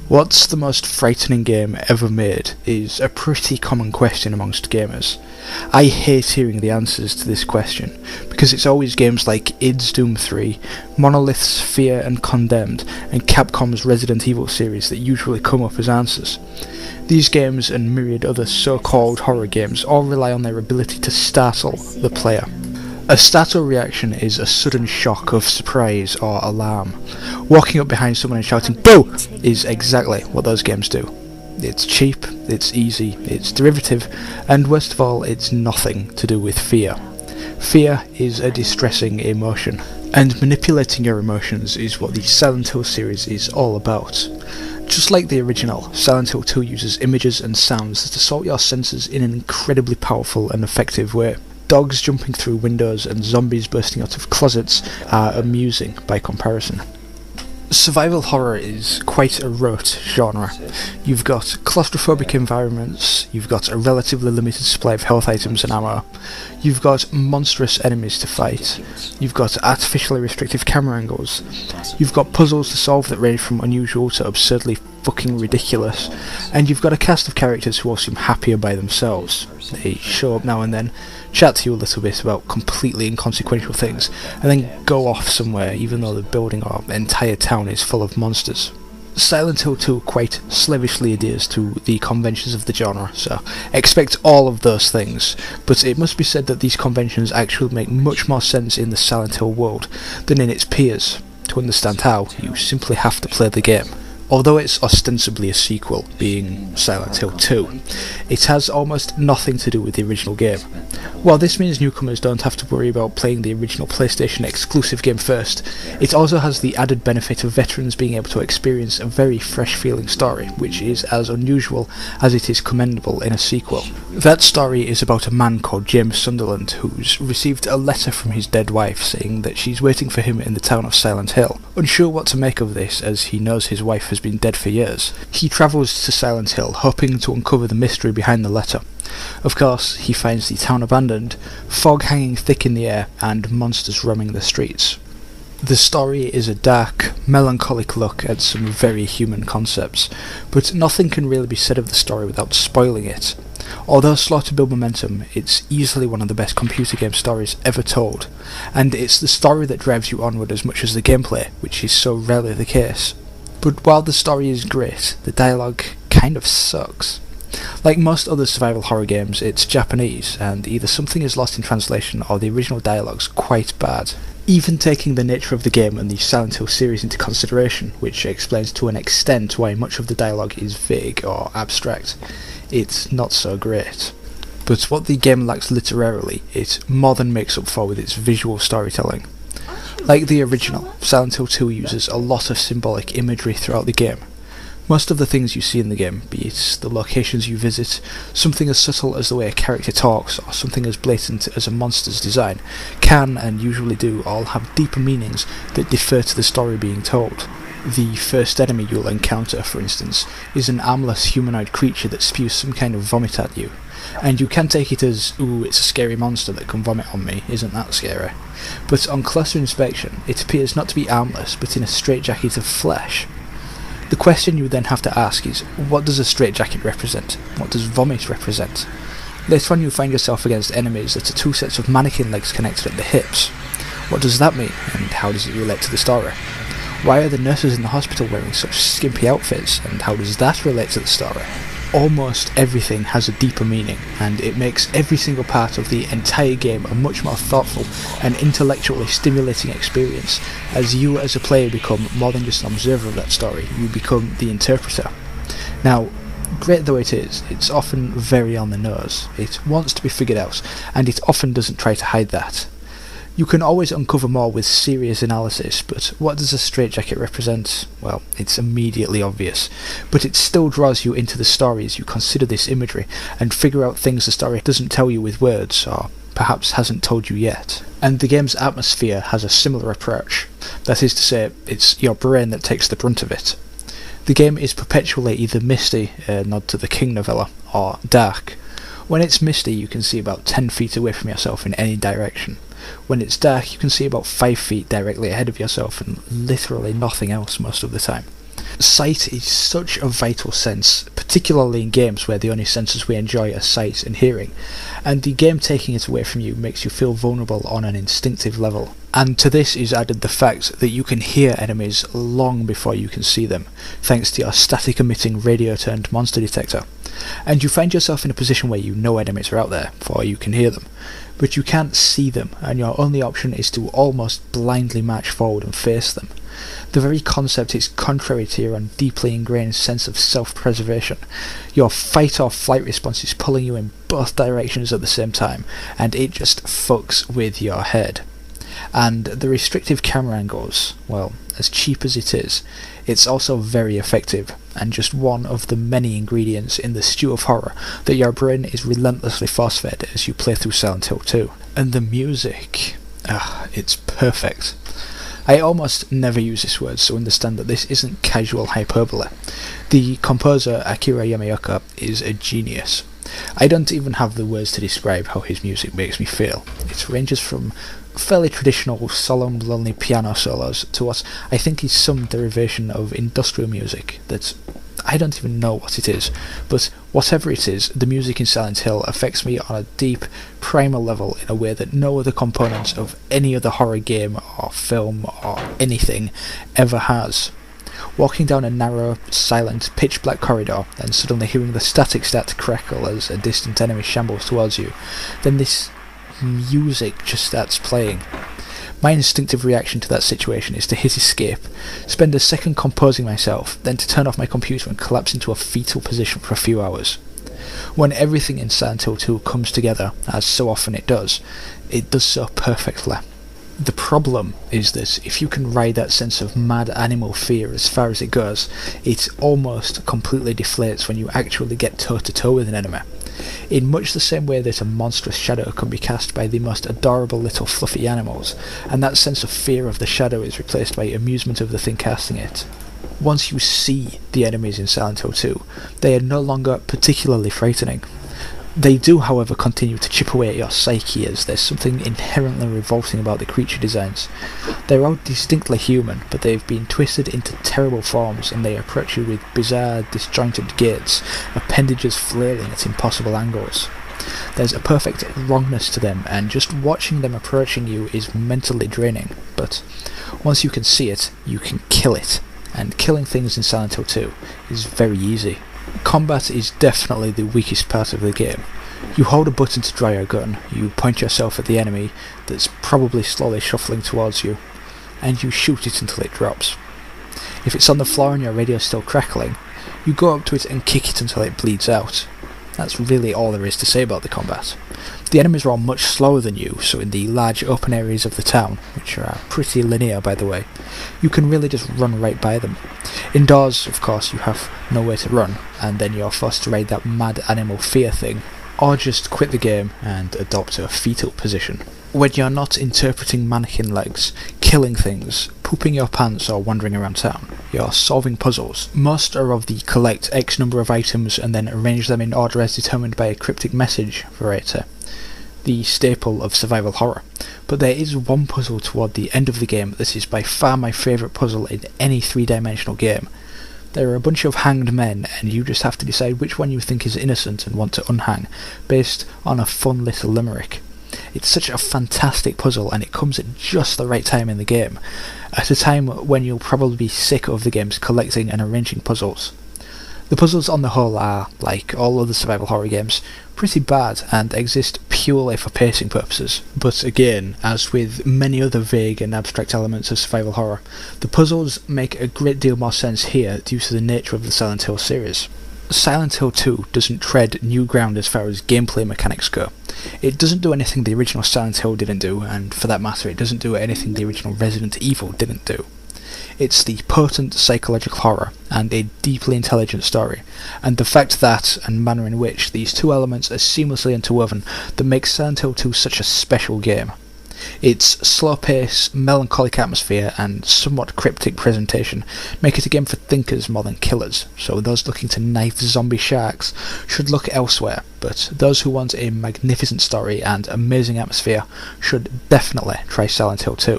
What's the most frightening game ever made is a pretty common question amongst gamers. I hate hearing the answers to this question, because it's always games like id's Doom 3, Monolith's Fear and Condemned, and Capcom's Resident Evil series that usually come up as answers. These games and myriad other so-called horror games all rely on their ability to startle the player. A startle reaction is a sudden shock of surprise or alarm. Walking up behind someone and shouting "Boo!" is exactly what those games do. It's cheap, it's easy, it's derivative, and worst of all, it's nothing to do with fear. Fear is a distressing emotion, and manipulating your emotions is what the Silent Hill series is all about. Just like the original, Silent Hill 2 uses images and sounds that assault your senses in an incredibly powerful and effective way. Dogs jumping through windows and zombies bursting out of closets are amusing by comparison. Survival horror is quite a rote genre. You've got claustrophobic environments, you've got a relatively limited supply of health items and ammo, you've got monstrous enemies to fight, you've got artificially restrictive camera angles, you've got puzzles to solve that range from unusual to absurdly fucking ridiculous, and you've got a cast of characters who all seem happier by themselves. They show up now and then, chat to you a little bit about completely inconsequential things, and then go off somewhere even though the building or entire town is full of monsters. Silent Hill 2 quite slavishly adheres to the conventions of the genre, so expect all of those things, but it must be said that these conventions actually make much more sense in the Silent Hill world than in its peers. To understand how, you simply have to play the game. Although it's ostensibly a sequel, being Silent Hill 2, it has almost nothing to do with the original game. While this means newcomers don't have to worry about playing the original PlayStation exclusive game first, it also has the added benefit of veterans being able to experience a very fresh feeling story, which is as unusual as it is commendable in a sequel. That story is about a man called James Sunderland who's received a letter from his dead wife saying that she's waiting for him in the town of Silent Hill. Unsure what to make of this, as he knows his wife has been dead for years, he travels to Silent Hill hoping to uncover the mystery behind the letter. Of course, he finds the town abandoned, fog hanging thick in the air, and monsters roaming the streets. The story is a dark, melancholic look at some very human concepts, but nothing can really be said of the story without spoiling it. Although slow to build momentum, it's easily one of the best computer game stories ever told, and it's the story that drives you onward as much as the gameplay, which is so rarely the case. But while the story is great, the dialogue kind of sucks. Like most other survival horror games, it's Japanese, and either something is lost in translation or the original dialogue's quite bad. Even taking the nature of the game and the Silent Hill series into consideration, which explains to an extent why much of the dialogue is vague or abstract, it's not so great. But what the game lacks literarily, it more than makes up for with its visual storytelling. Like the original, Silent Hill 2 uses a lot of symbolic imagery throughout the game. Most of the things you see in the game, be it the locations you visit, something as subtle as the way a character talks, or something as blatant as a monster's design, can, and usually do, all have deeper meanings that differ to the story being told. The first enemy you'll encounter, for instance, is an armless humanoid creature that spews some kind of vomit at you. And you can take it as, ooh, it's a scary monster that can vomit on me, isn't that scary? But on closer inspection, it appears not to be armless, but in a straitjacket of flesh. The question you then have to ask is, what does a straitjacket represent? What does vomit represent? Later on you'll find yourself against enemies that are two sets of mannequin legs connected at the hips. What does that mean, and how does it relate to the story? Why are the nurses in the hospital wearing such skimpy outfits, and how does that relate to the story? Almost everything has a deeper meaning, and it makes every single part of the entire game a much more thoughtful and intellectually stimulating experience, as you as a player become more than just an observer of that story, you become the interpreter. Now, great though it is, it's often very on the nose. It wants to be figured out, and it often doesn't try to hide that. You can always uncover more with serious analysis, but what does a straitjacket represent? Well, it's immediately obvious, but it still draws you into the story as you consider this imagery and figure out things the story doesn't tell you with words, or perhaps hasn't told you yet. And the game's atmosphere has a similar approach. That is to say, it's your brain that takes the brunt of it. The game is perpetually either misty, a nod to the King novella, or dark. When it's misty, you can see about 10 feet away from yourself in any direction. When it's dark, you can see about 5 feet directly ahead of yourself and literally nothing else most of the time. Sight is such a vital sense, particularly in games where the only senses we enjoy are sight and hearing, and the game taking it away from you makes you feel vulnerable on an instinctive level. And to this is added the fact that you can hear enemies long before you can see them, thanks to your static emitting radio-turned monster detector. And you find yourself in a position where you know enemies are out there, for you can hear them, but you can't see them, and your only option is to almost blindly march forward and face them. The very concept is contrary to your own deeply ingrained sense of self-preservation. Your fight or flight response is pulling you in both directions at the same time, and it just fucks with your head. And the restrictive camera angles, well, as cheap as it is, it's also very effective, and just one of the many ingredients in the stew of horror that your brain is relentlessly force-fed as you play through Silent Hill 2. And the music, it's perfect. I almost never use this word, so understand that this isn't casual hyperbole. The composer Akira Yamaoka is a genius. I don't even have the words to describe how his music makes me feel. It ranges from fairly traditional, solemn, lonely piano solos to what I think is some derivation of industrial music that I don't even know what it is, but whatever it is, the music in Silent Hill affects me on a deep, primal level in a way that no other component of any other horror game or film or anything ever has. Walking down a narrow, silent, pitch-black corridor, and suddenly hearing the static start to crackle as a distant enemy shambles towards you, then this music just starts playing. My instinctive reaction to that situation is to hit escape, spend a second composing myself, then to turn off my computer and collapse into a fetal position for a few hours. When everything in Silent Hill 2 comes together, as so often it does so perfectly. The problem is that if you can ride that sense of mad animal fear as far as it goes, it almost completely deflates when you actually get toe-to-toe with an enemy. In much the same way that a monstrous shadow can be cast by the most adorable little fluffy animals, and that sense of fear of the shadow is replaced by amusement of the thing casting it. Once you see the enemies in Silent Hill 2, they are no longer particularly frightening. They do, however, continue to chip away at your psyche, as there's something inherently revolting about the creature designs. They're all distinctly human, but they've been twisted into terrible forms, and they approach you with bizarre, disjointed gaits, appendages flailing at impossible angles. There's a perfect wrongness to them, and just watching them approaching you is mentally draining, but once you can see it, you can kill it, and killing things in Silent Hill 2 is very easy. Combat is definitely the weakest part of the game. You hold a button to draw your gun, you point yourself at the enemy that's probably slowly shuffling towards you, and you shoot it until it drops. If it's on the floor and your radio's still crackling, you go up to it and kick it until it bleeds out. That's really all there is to say about the combat. The enemies are all much slower than you, so in the large open areas of the town, which are pretty linear by the way, you can really just run right by them. Indoors, of course, you have nowhere to run, and then you're forced to ride that mad animal fear thing, or just quit the game and adopt a fetal position. When you're not interpreting mannequin legs, killing things, pooping your pants or wandering around town, you're solving puzzles. Most are of the collect X number of items and then arrange them in order as determined by a cryptic message variety, the staple of survival horror. But there is one puzzle toward the end of the game that is by far my favourite puzzle in any three-dimensional game. There are a bunch of hanged men, and you just have to decide which one you think is innocent and want to unhang, based on a fun little limerick. It's such a fantastic puzzle, and it comes at just the right time in the game, at a time when you'll probably be sick of the game's collecting and arranging puzzles. The puzzles on the whole are, like all other survival horror games, pretty bad and exist purely for pacing purposes. But again, as with many other vague and abstract elements of survival horror, the puzzles make a great deal more sense here due to the nature of the Silent Hill series. Silent Hill 2 doesn't tread new ground as far as gameplay mechanics go. It doesn't do anything the original Silent Hill didn't do, and for that matter it doesn't do anything the original Resident Evil didn't do. It's the potent psychological horror and a deeply intelligent story, and the fact that, and manner in which, these two elements are seamlessly interwoven that makes Silent Hill 2 such a special game. Its slow pace, melancholic atmosphere, and somewhat cryptic presentation make it a game for thinkers more than killers, so those looking to knife zombie sharks should look elsewhere, but those who want a magnificent story and amazing atmosphere should definitely try Silent Hill 2.